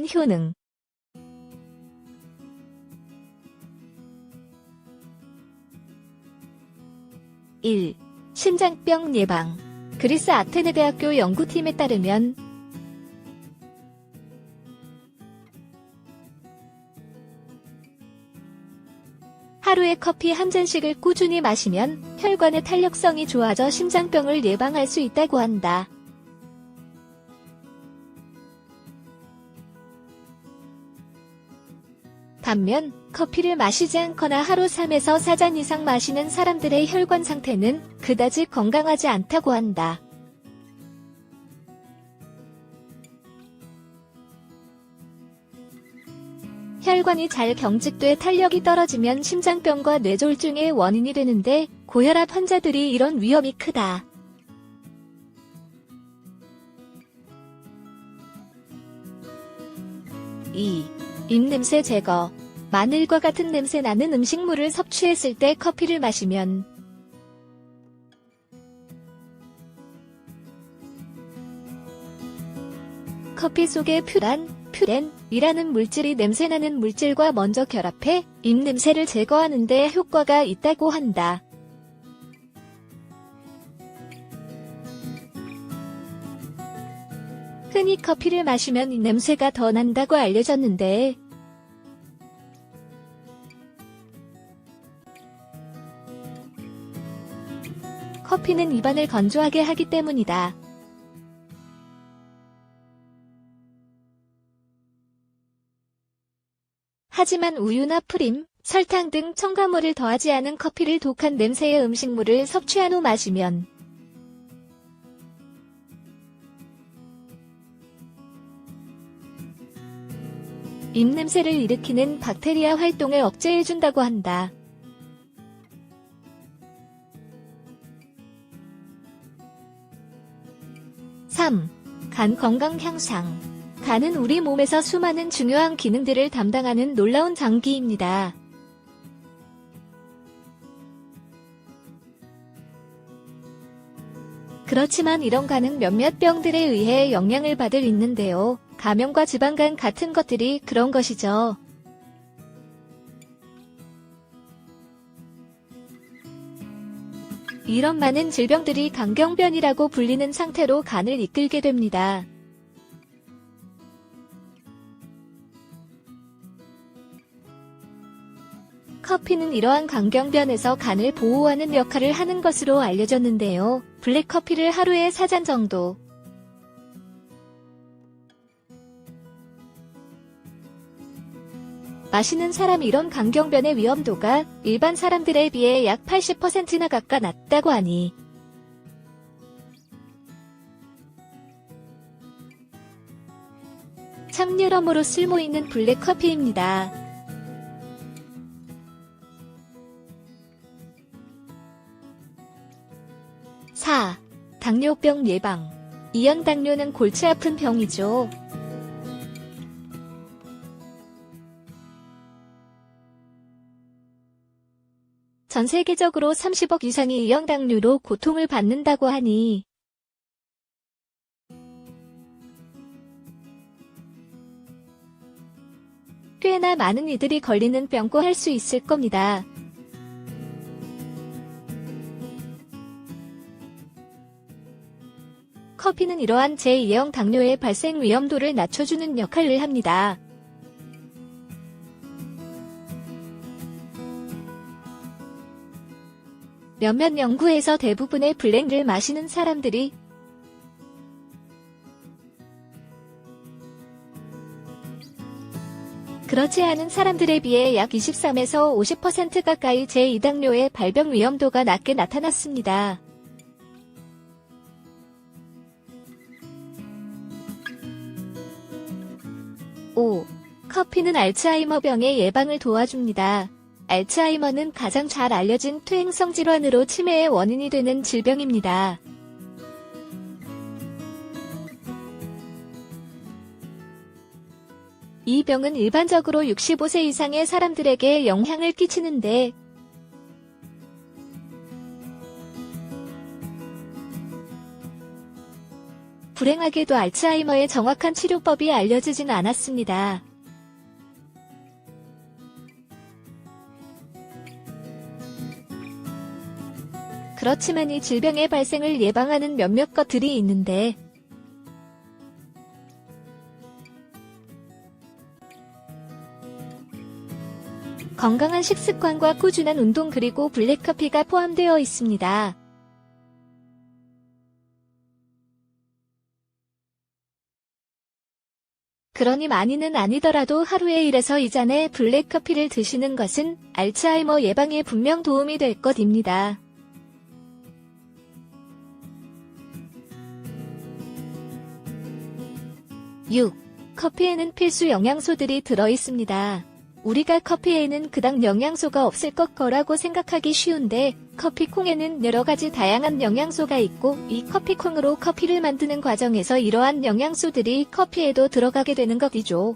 예방하는 효능. 1. 심장병 예방. 그리스 아테네 대학교 연구팀에 따르면 하루에 커피 한 잔씩을 꾸준히 마시면 혈관의 탄력성이 좋아져 심장병을 예방할 수 있다고 한다. 반면 커피를 마시지 않거나 하루 3에서 4잔 이상 마시는 사람들의 혈관 상태는 그다지 건강하지 않다고 한다. 혈관이 잘 경직돼 탄력이 떨어지면 심장병과 뇌졸중의 원인이 되는데 고혈압 환자들이 이런 위험이 크다. 2. 입냄새 제거. 마늘과 같은 냄새 나는 음식물을 섭취했을 때 커피를 마시면 커피 속의 퓨렌이라는 물질이 냄새나는 물질과 먼저 결합해 입냄새를 제거하는 데 효과가 있다고 한다. 흔히 커피를 마시면 이 냄새가 더 난다고 알려졌는데 커피는 입안을 건조하게 하기 때문이다. 하지만 우유나 프림, 설탕 등 첨가물을 더하지 않은 커피를 독한 냄새의 음식물을 섭취한 후 마시면 입냄새를 일으키는 박테리아 활동을 억제해준다고 한다. 3. 간 건강 향상. 간은 우리 몸에서 수많은 중요한 기능들을 담당하는 놀라운 장기입니다. 그렇지만 이런 간은 몇몇 병들에 의해 영향을 받을 있는데요. 감염과 지방간 같은 것들이 그런 것이죠. 이런 많은 질병들이 간경변이라고 불리는 상태로 간을 이끌게 됩니다. 커피는 이러한 간경변에서 간을 보호하는 역할을 하는 것으로 알려졌는데요. 블랙커피를 하루에 4잔 정도 마시는 사람이 이런 간경변의 위험도가 일반 사람들에 비해 약 80%나 가까 낮다고 하니 참 여러모로 쓸모있는 블랙커피입니다. 4. 당뇨병 예방. 이형당뇨는 골치 아픈 병이죠. 전 세계적으로 30억 이상이 이형당뇨로 고통을 받는다고 하니 꽤나 많은 이들이 걸리는 병고 할 수 있을 겁니다. 커피는 이러한 제2형 당뇨의 발생 위험도를 낮춰주는 역할을 합니다. 몇몇 연구에서 대부분의 블랙을 마시는 사람들이 그렇지 않은 사람들에 비해 약 23에서 50% 가까이 제2당뇨의 발병 위험도가 낮게 나타났습니다. 5. 커피는 알츠하이머병의 예방을 도와줍니다. 알츠하이머는 가장 잘 알려진 퇴행성 질환으로 치매의 원인이 되는 질병입니다. 이 병은 일반적으로 65세 이상의 사람들에게 영향을 끼치는데 불행하게도 알츠하이머의 정확한 치료법이 알려지진 않았습니다. 그렇지만 이 질병의 발생을 예방하는 몇몇 것들이 있는데 건강한 식습관과 꾸준한 운동 그리고 블랙커피가 포함되어 있습니다. 그러니 많이는 아니더라도 하루에 1에서 2잔의 블랙커피를 드시는 것은 알츠하이머 예방에 분명 도움이 될 것입니다. 6. 커피에는 필수 영양소들이 들어있습니다. 우리가 커피에는 그닥 영양소가 없을 것 거라고 생각하기 쉬운데 커피콩에는 여러가지 다양한 영양소가 있고 이 커피콩으로 커피를 만드는 과정에서 이러한 영양소들이 커피에도 들어가게 되는 것이죠.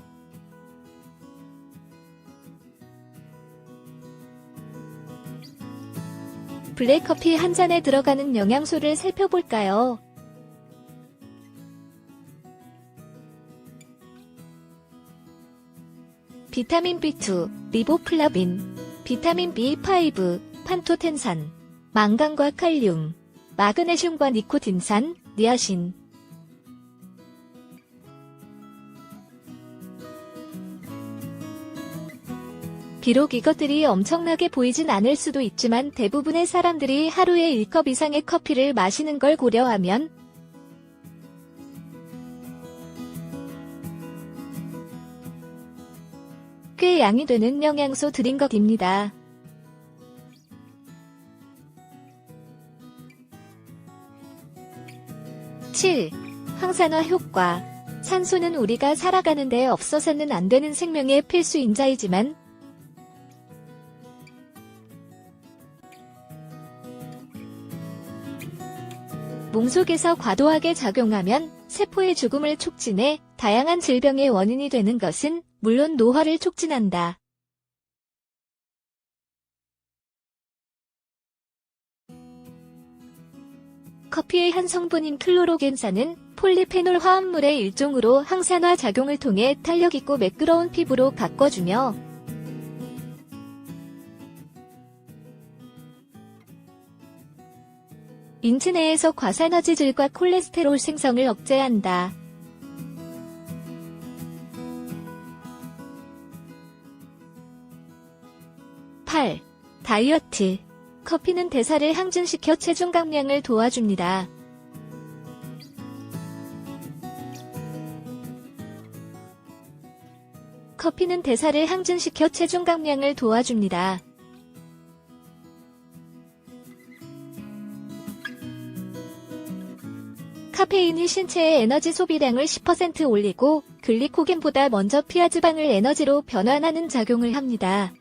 블랙커피 한 잔에 들어가는 영양소를 살펴볼까요? 비타민 B2, 리보플라빈, 비타민 B5, 판토텐산, 망간과 칼륨, 마그네슘과 니코틴산, 니아신. 비록 이것들이 엄청나게 보이진 않을 수도 있지만 대부분의 사람들이 하루에 1컵 이상의 커피를 마시는 걸 고려하면 꽤 양이 되는 영양소들인 것입니다. (7) 항산화 효과. 산소는 우리가 살아가는 데 없어서는 안 되는 생명의 필수 인자이지만 몸속에서 과도하게 작용하면 세포의 죽음을 촉진해 다양한 질병의 원인이 되는 것은 물론 노화를 촉진한다. 커피의 한 성분인 클로로겐산은 폴리페놀 화합물의 일종으로 항산화 작용을 통해 탄력있고 매끄러운 피부로 가꿔주며 인체 내에서 과산화지질과 콜레스테롤 생성을 억제한다. 8. 다이어트. 커피는 대사를 항진시켜 체중 감량을 도와줍니다. 커피는 대사를 항진시켜 체중 감량을 도와줍니다. 카페인이 신체의 에너지 소비량을 10% 올리고 글리코겐보다 먼저 피하지방을 에너지로 변환하는 작용을 합니다.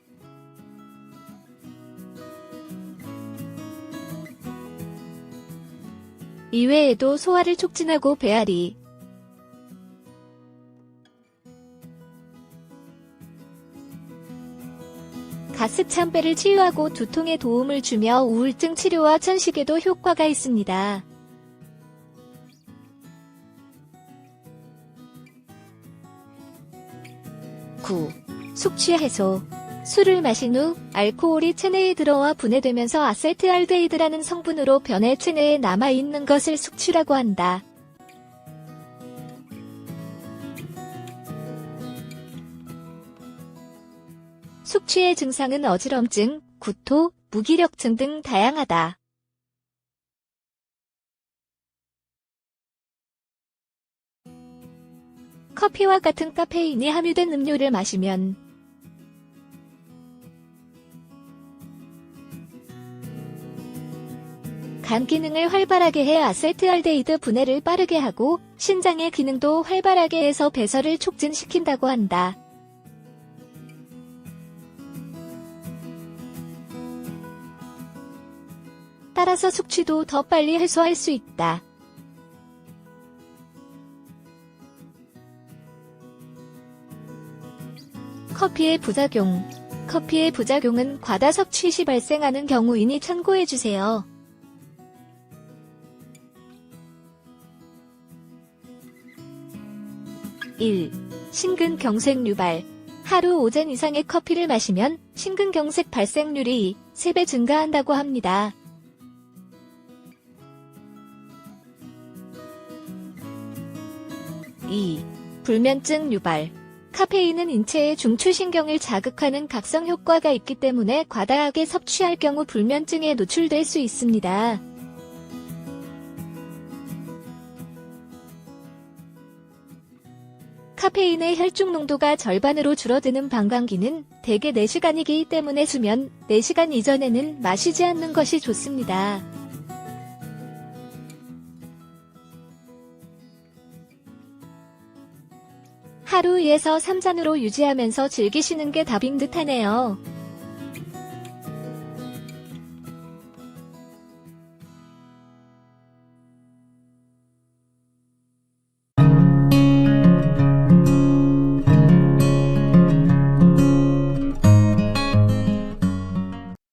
이외에도 소화를 촉진하고 배앓이, 가습찬 배를 치유하고 두통에 도움을 주며 우울증 치료와 천식에도 효과가 있습니다. 9. 숙취 해소. 술을 마신 후 알코올이 체내에 들어와 분해되면서 아세트알데히드라는 성분으로 변해 체내에 남아있는 것을 숙취라고 한다. 숙취의 증상은 어지럼증, 구토, 무기력증 등 다양하다. 커피와 같은 카페인이 함유된 음료를 마시면 간 기능을 활발하게 해 아세트알데히드 분해를 빠르게 하고 신장의 기능도 활발하게 해서 배설을 촉진시킨다고 한다. 따라서 숙취도 더 빨리 해소할 수 있다. 커피의 부작용. 커피의 부작용은 과다 섭취 시 발생하는 경우이니 참고해주세요. 1. 심근경색 유발. 하루 오전 이상의 커피를 마시면 심근경색 발생률이 3배 증가한다고 합니다. 2. 불면증 유발. 카페인은 인체의 중추신경을 자극하는 각성 효과가 있기 때문에 과다하게 섭취할 경우 불면증에 노출될 수 있습니다. 카페인의 혈중 농도가 절반으로 줄어드는 방광기는 대개 4시간이기 때문에 수면 4시간 이전에는 마시지 않는 것이 좋습니다. 하루 2에서 3잔으로 유지하면서 즐기시는 게 답인 듯하네요.